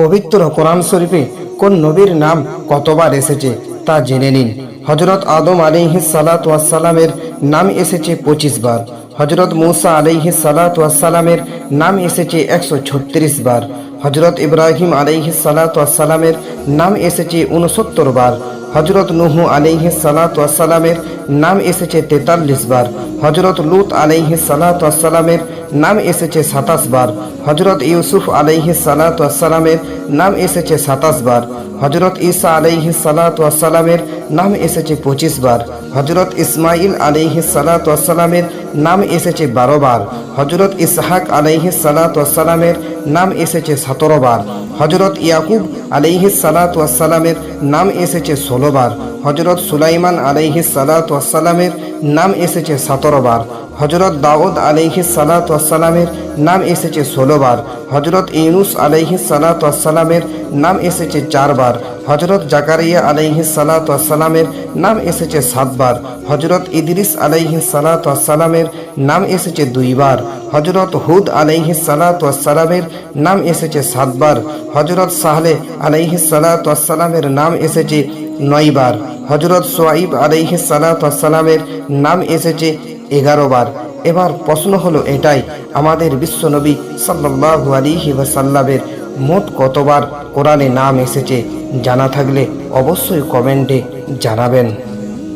পবিত্র কোরআন শরীফে কোন নবীর নাম কতবার এসেছে তা জেনে নিন। হযরত আদম আলাইহিস সালাতু ওয়াস সালামের নাম এসেছে 25 বার। হযরত মূসা আলাইহিস সালাতু ওয়াস সালামের নাম এসেছে 136 বার। হযরত ইব্রাহিম আলাইহিস সালাতু ওয়াস সালামের নাম এসেছে 69 বার। হযরত নূহ আলাইহিস সালাতু ওয়াস সালামের নাম এসেছে 43 বার। হযরত লূত আলাইহিস সালাতু ওয়াস সালামের নাম এসেছে 27 বার। হযরত ইউসুফ আলাইহিস সালাতু ওয়াস সালামের নাম এসেছে 27 বার। হযরত ঈসা আলাইহিস সালাতু ওয়াস সালামের নাম এসেছে 25 বার। হযরত ইসমাঈল আলাইহিস সালাতু ওয়াস সালামের নাম এসেছে 12 বার। হযরত ইসহাক আলাইহিস সালাতু ওয়াস সালামের নাম এসেছে 17 বার। হযরত ইয়াকুব আলাইহিস সালাতু ওয়াস সালামের নাম এসেছে 16 বার। হযরত সুলাইমান আলাইহিস সালাতু ওয়াস সালামের নাম এসেছে 17 বার। হযরত দাউদ আলাইহিস সালাতু ওয়াস সালামের নাম এসেছে 16 বার। হযরত ইউনুস আলাইহিস সালাতু ওয়াস সালামের নাম এসেছে 4 বার। হযরত জাকারিয়া আলাইহিস সালাতু ওয়াস সালামের নাম এসেছে 7 বার। হযরত ইদ্রিস আলাইহিস সালাতু ওয়াস সালামের নাম এসেছে 2 বার। হযরত হুদ আলাইহিস সালাতু ওয়াস সালামের নাম এসেছে 7 বার। হযরত সালেহ আলাইহিস সালাতু ওয়াস সালামের নাম এসেছে 9 বার। হযরত শুআইব আলাইহিস সালাতু ওয়াস সালামের নাম এসেছে 11 বার। এবার প্রশ্ন হলো এটাই, আমাদের বিশ্বনবী সাল্লাল্লাহু আলাইহি ওয়াসাল্লামের মোট কতবার কোরআনে নাম এসেছে? জানা থাকলে অবশ্যই কমেন্টে জানাবেন।